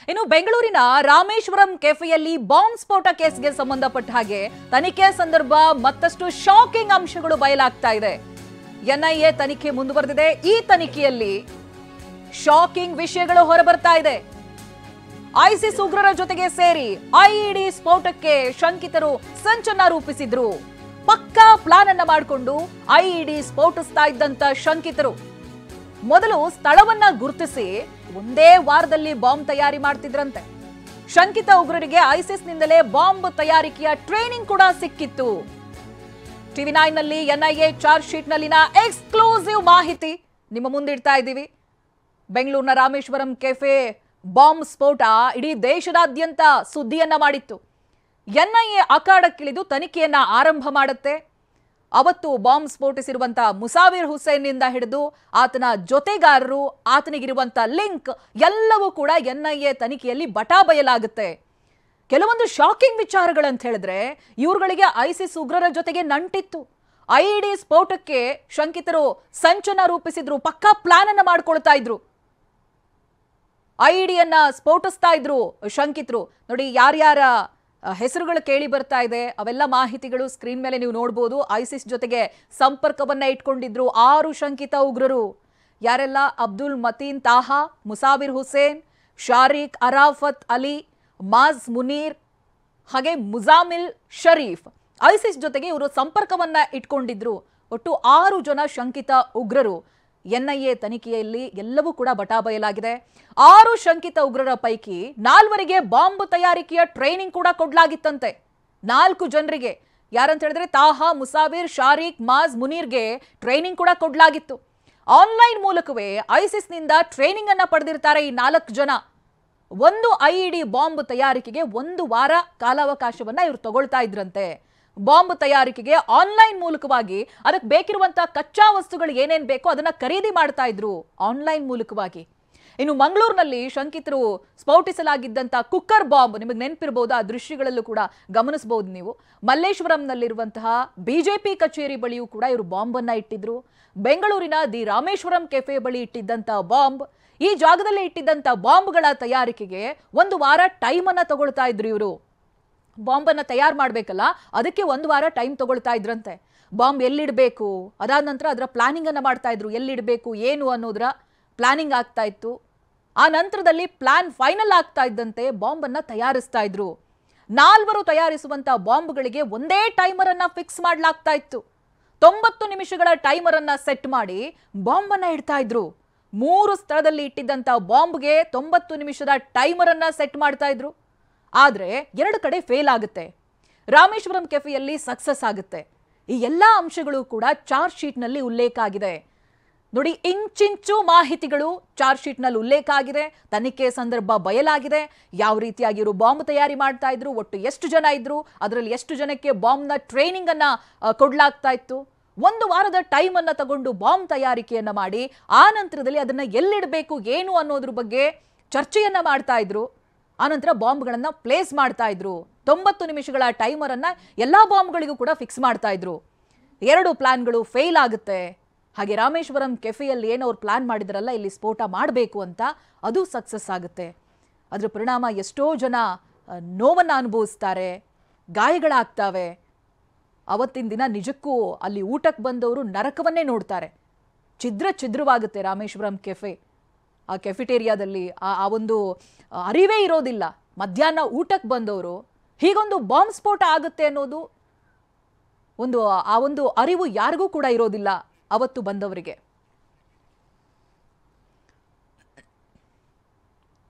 ಇನ್ನು ಬೆಂಗಳೂರಿನ ರಾಮೇಶ್ವರಂ ಕೆಫೆಯಲ್ಲಿ ಬಾಂಬ್ ಸ್ಫೋಟ ಕೇಸ್ಗೆ ಸಂಬಂಧಪಟ್ಟ ಹಾಗೆ ತನಿಖೆ ಸಂದರ್ಭ ಮತ್ತಷ್ಟು ಶಾಕಿಂಗ್ ಅಂಶಗಳು ಬಯಲಾಗ್ತಾ ಇದೆ. ಎನ್ಐಎ ತನಿಖೆ ಮುಂದುವರೆದಿದೆ. ಈ ತನಿಖೆಯಲ್ಲಿ ಶಾಕಿಂಗ್ ವಿಷಯಗಳು ಹೊರಬರ್ತಾ ಇದೆ. ಐಸಿಸ್ ಉಗ್ರರ ಜೊತೆಗೆ ಸೇರಿ ಐಇಡಿ ಸ್ಫೋಟಕ್ಕೆ ಶಂಕಿತರು ಸಂಚನ್ನ ರೂಪಿಸಿದ್ರು. ಪಕ್ಕಾ ಪ್ಲಾನ್ ಅನ್ನ ಮಾಡಿಕೊಂಡು ಐಇಡಿ ಸ್ಫೋಟಿಸ್ತಾ ಇದ್ದಂತ ಶಂಕಿತರು ಮೊದಲು ಸ್ಥಳವನ್ನ ಗುರುತಿಸಿ ಒಂದೇ ವಾರದಲ್ಲಿ ಬಾಂಬ್ ತಯಾರಿ ಮಾಡ್ತಿದ್ರಂತೆ. ಶಂಕಿತ ಉಗ್ರರಿಗೆ ಐಸಿಸ್ ನಿಂದಲೇ ಬಾಂಬ್ ತಯಾರಿಕೆಯ ಟ್ರೈನಿಂಗ್ ಕೂಡ ಸಿಕ್ಕಿತ್ತು. ಟಿವಿ9 ನಲ್ಲಿ ಎನ್ಐಎ ಚಾರ್ಜ್ ಶೀಟ್ ನಲ್ಲಿನ ಎಕ್ಸ್ಕ್ಲೂಸಿವ್ ಮಾಹಿತಿ ನಿಮ್ಮ ಮುಂದಿಡ್ತಾ ಇದ್ದೀವಿ. ಬೆಂಗಳೂರಿನ ರಾಮೇಶ್ವರಂ ಕೆಫೆ ಬಾಂಬ್ ಸ್ಫೋಟ ಇಡೀ ದೇಶದಾದ್ಯಂತ ಸುದ್ದಿಯನ್ನ ಮಾಡಿತ್ತು. ಎನ್ಐಎ ಅಖಾಡಕ್ಕಿಳಿದು ತನಿಖೆಯನ್ನ ಆರಂಭ ಮಾಡುತ್ತೆ. ಅವತ್ತು ಬಾಂಬ್ ಸ್ಫೋಟಿಸಿರುವಂತಹ ಮುಸಾವಿರ್ ಹುಸೇನ್ ನಿಂದ ಹಿಡಿದು ಆತನ ಜೊತೆಗಾರರು, ಆತನಿಗಿರುವಂತ ಲಿಂಕ್ ಎಲ್ಲವೂ ಕೂಡ ಎನ್ಐಎ ತನಿಖೆಯಲ್ಲಿ ಬಟಾಬಯಲಾಗುತ್ತೆ. ಕೆಲವೊಂದು ಶಾಕಿಂಗ್ ವಿಚಾರಗಳಂತ ಹೇಳಿದ್ರೆ, ಇವ್ರುಗಳಿಗೆ ಐಸಿಸ್ ಉಗ್ರರ ಜೊತೆಗೆ ನಂಟಿತ್ತು. ಐಇಡಿ ಸ್ಫೋಟಕ್ಕೆ ಶಂಕಿತರು ಸಂಚನ ರೂಪಿಸಿದ್ರು, ಪಕ್ಕಾ ಪ್ಲಾನ್ ಅನ್ನ ಮಾಡ್ಕೊಳ್ತಾ ಇದ್ರು. ಐಇಡಿಯನ್ನ ಸ್ಫೋಟಿಸ್ತಾ ಇದ್ರು ಶಂಕಿತರು. ನೋಡಿ, ಯಾರ್ಯಾರ ಹೆಸರುಗಳು ಕೇಳಿ ಬರ್ತಾ ಇದೆ, ಅವೆಲ್ಲ ಮಾಹಿತಿಗಳು ಸ್ಕ್ರೀನ್ ಮೇಲೆ ನೀವು ನೋಡಬಹುದು. ಐಸಿಸ್ ಜೊತೆಗೆ ಸಂಪರ್ಕವನ್ನ ಇಟ್ಕೊಂಡಿದ್ರು 6 ಶಂಕಿತ ಉಗ್ರರು. ಯಾರೆಲ್ಲ? ಅಬ್ದುಲ್ ಮತೀನ್ ತಾಹಾ, ಮುಸಾವಿರ್ ಹುಸೇನ್, ಶಾರಿಕ್ ಅರಾಫತ್ ಅಲಿ, ಮಾಜ್ ಮುನೀರ್, ಹಾಗೆ ಮುಜಾಮಿಲ್ ಶರೀಫ್. ಐಸಿಸ್ ಜೊತೆಗೆ ಇವರು ಸಂಪರ್ಕವನ್ನ ಇಟ್ಕೊಂಡಿದ್ರು. ಒಟ್ಟು 6 ಜನ ಶಂಕಿತ ಉಗ್ರರು. ಎನ್ಐಎ ತನಿಖೆಯಲ್ಲಿ ಎಲ್ಲವೂ ಕೂಡ ಬಟಾಬಯಲಾಗಿದೆ. 6 ಶಂಕಿತ ಉಗ್ರರ ಪೈಕಿ 4ವರಿಗೆ ಬಾಂಬ್ ತಯಾರಿಕೆಯ ಟ್ರೈನಿಂಗ್ ಕೂಡ ಕೊಡ್ಲಾಗಿತ್ತಂತೆ. 4 ಜನರಿಗೆ, ಯಾರಂತ ಹೇಳಿದ್ರೆ ತಾಹಾ, ಮುಸಾವಿರ್, ಶಾರಿಕ್, ಮಾಜ್ ಮುನೀರ್ಗೆ ಟ್ರೈನಿಂಗ್ ಕೂಡ ಕೊಡ್ಲಾಗಿತ್ತು. ಆನ್ಲೈನ್ ಮೂಲಕವೇ ಐಸಿಸ್ ನಿಂದ ಟ್ರೈನಿಂಗ್ ಅನ್ನ ಪಡೆದಿರ್ತಾರೆ ಈ 4 ಜನ. ಒಂದು ಐಇಡಿ ಬಾಂಬ್ ತಯಾರಿಕೆಗೆ 1 ವಾರ ಕಾಲಾವಕಾಶವನ್ನ ಇವರು ತಗೊಳ್ತಾ ಇದ್ರಂತೆ. ಬಾಂಬ್ ತಯಾರಿಕೆಗೆ ಆನ್ಲೈನ್ ಮೂಲಕವಾಗಿ ಅದಕ್ಕೆ ಬೇಕಿರುವಂತಹ ಕಚ್ಚಾ ವಸ್ತುಗಳು ಏನೇನ್ ಬೇಕೋ ಅದನ್ನ ಖರೀದಿ ಮಾಡ್ತಾ ಇದ್ರು ಆನ್ಲೈನ್ ಮೂಲಕವಾಗಿ. ಇನ್ನು ಮಂಗಳೂರಿನಲ್ಲಿ ಶಂಕಿತರು ಸ್ಫೋಟಿಸಲಾಗಿದ್ದಂತ ಕುಕ್ಕರ್ ಬಾಂಬ್ ನಿಮಗೆ ನೆನಪಿರಬಹುದು. ಆ ದೃಶ್ಯಗಳಲ್ಲೂ ಕೂಡ ಗಮನಿಸಬಹುದು ನೀವು. ಮಲ್ಲೇಶ್ವರಂನಲ್ಲಿರುವಂತಹ ಬಿಜೆಪಿ ಕಚೇರಿ ಬಳಿಯೂ ಕೂಡ ಇವರು ಬಾಂಬ್ ಅನ್ನ ಇಟ್ಟಿದ್ರು. ಬೆಂಗಳೂರಿನ ದಿ ರಾಮೇಶ್ವರಂ ಕೆಫೆ ಬಳಿ ಇಟ್ಟಿದ್ದಂತ ಬಾಂಬ್, ಈ ಜಾಗದಲ್ಲಿ ಇಟ್ಟಿದ್ದಂತ ಬಾಂಬ್ಗಳ ತಯಾರಿಕೆಗೆ 1 ವಾರ ಟೈಮ್ ಅನ್ನ ತಗೊಳ್ತಾ ಇದ್ರು ಇವರು. ಬಾಂಬ್ ಅನ್ನ ತಯಾರು ಮಾಡ್ಬೇಕಲ್ಲ, ಅದಕ್ಕೆ 1 ವಾರ ಟೈಮ್ ತಗೊಳ್ತಾ ಇದ್ರಂತೆ. ಬಾಂಬ್ ಎಲ್ಲಿಡಬೇಕು, ಅದಾದ ನಂತರ ಅದರ ಪ್ಲಾನಿಂಗ್ ಅನ್ನ ಮಾಡ್ತಾ ಇದ್ರು. ಎಲ್ಲಿಡಬೇಕು ಏನು ಅನ್ನೋದ್ರ ಪ್ಲಾನಿಂಗ್ ಆಗ್ತಾ ಇತ್ತು. ಆ ನಂತರದಲ್ಲಿ ಪ್ಲಾನ್ ಫೈನಲ್ ಆಗ್ತಾ ಇದ್ದಂತೆ ಬಾಂಬ್ ಅನ್ನ ತಯಾರಿಸ್ತಾ ಇದ್ರು. 4ವರು ತಯಾರಿಸುವಂತ ಬಾಂಬ್ಗಳಿಗೆ ಒಂದೇ ಟೈಮರ್ ಅನ್ನ ಫಿಕ್ಸ್ ಮಾಡ್ಲಾಗ್ತಾ ಇತ್ತು. 90 ನಿಮಿಷಗಳ ಟೈಮರ್ ಅನ್ನ ಸೆಟ್ ಮಾಡಿ ಬಾಂಬ್ ಅನ್ನ ಇಡ್ತಾ ಇದ್ರು. 3 ಸ್ಥಳದಲ್ಲಿ ಇಟ್ಟಿದ್ದಂತ ಬಾಂಬ್ಗೆ 90 ನಿಮಿಷದ ಟೈಮರ್ ಅನ್ನ ಸೆಟ್ ಮಾಡ್ತಾ ಇದ್ರು. ಆದ್ರೆ 2 ಕಡೆ ಫೇಲ್ ಆಗುತ್ತೆ. ರಾಮೇಶ್ವರಂ ಕೆಫೆಯಲ್ಲಿ ಸಕ್ಸಸ್ ಆಗುತ್ತೆ. ಈ ಎಲ್ಲಾ ಅಂಶಗಳು ಕೂಡ ಚಾರ್ಜ್ ಶೀಟ್ ನಲ್ಲಿ ಉಲ್ಲೇಖ ಆಗಿದೆ. ನೋಡಿ, ಇಂಚಿಂಚು ಮಾಹಿತಿಗಳು ಚಾರ್ಜ್ ಶೀಟ್ ನಲ್ಲಿ ಉಲ್ಲೇಖ ಆಗಿದೆ. ತನಿಖೆ ಸಂದರ್ಭ ಬಯಲಾಗಿದೆ. ಯಾವ ರೀತಿಯಾಗಿ ಇವರು ಬಾಂಬ್ ತಯಾರಿ ಮಾಡ್ತಾ ಇದ್ರು, ಒಟ್ಟು ಎಷ್ಟು ಜನ ಇದ್ರು, ಅದರಲ್ಲಿ ಎಷ್ಟು ಜನಕ್ಕೆ ಬಾಂಬ್ ನ ಟ್ರೈನಿಂಗ್ ಅನ್ನ ಕೊಡ್ಲಾಗ್ತಾ ಇತ್ತು. 1 ವಾರದ ಟೈಮ್ ಅನ್ನ ತಗೊಂಡು ಬಾಂಬ್ ತಯಾರಿಕೆಯನ್ನ ಮಾಡಿ ಆ ನಂತರದಲ್ಲಿ ಅದನ್ನ ಎಲ್ಲಿಡಬೇಕು ಏನು ಅನ್ನೋದ್ರ ಬಗ್ಗೆ ಚರ್ಚೆಯನ್ನ ಮಾಡ್ತಾ ಇದ್ರು. ಆನಂತರ ಬಾಂಬ್ಗಳನ್ನ ಪ್ಲೇಸ್ ಮಾಡ್ತಾ ಇದ್ರು. 90 ನಿಮಿಷಗಳ ಟೈಮರ್ ಅನ್ನ ಎಲ್ಲಾ ಬಾಂಬ್ಗಳಿಗೂ ಕೂಡ ಫಿಕ್ಸ್ ಮಾಡ್ತಾ ಇದ್ರು. 2 ಪ್ಲಾನ್ಗಳು ಫೇಲ್ ಆಗುತ್ತೆ. ಹಾಗೆ ರಾಮೇಶ್ವರಂ ಕೆಫೆಯಲ್ಲಿ ಏನೋ ಅವ್ರು ಪ್ಲಾನ್ ಮಾಡಿದ್ರಲ್ಲ ಇಲ್ಲಿ ಸ್ಫೋಟ ಮಾಡಬೇಕು ಅಂತ, ಅದು ಸಕ್ಸಸ್ ಆಗುತ್ತೆ. ಅದರ ಪರಿಣಾಮ ಎಷ್ಟೋ ಜನ ನೋವನ್ನ ಅನುಭವಿಸ್ತಾರೆ, ಗಾಯಗಳಾಗ್ತವೆ. ಅವತ್ತಿನ ದಿನ ನಿಜಕ್ಕೂ ಅಲ್ಲಿ ಊಟಕ್ಕೆ ಬಂದವರು ನರಕವನ್ನೇ ನೋಡ್ತಾರೆ. ಛಿದ್ರವಾಗುತ್ತೆ ರಾಮೇಶ್ವರಂ ಕೆಫೆ. ಆ ಕೆಫಿಟೇರಿಯಾದಲ್ಲಿ ಆ ಒಂದು ಅರಿವೇ ಇರೋದಿಲ್ಲ. ಮಧ್ಯಾಹ್ನ ಊಟಕ್ಕೆ ಬಂದವರು ಹೀಗೊಂದು ಬಾಂಬ್ ಸ್ಫೋಟ ಆಗುತ್ತೆ ಅನ್ನೋದು ಆ ಒಂದು ಅರಿವು ಯಾರಿಗೂ ಕೂಡ ಇರೋದಿಲ್ಲ ಅವತ್ತು ಬಂದವರಿಗೆ.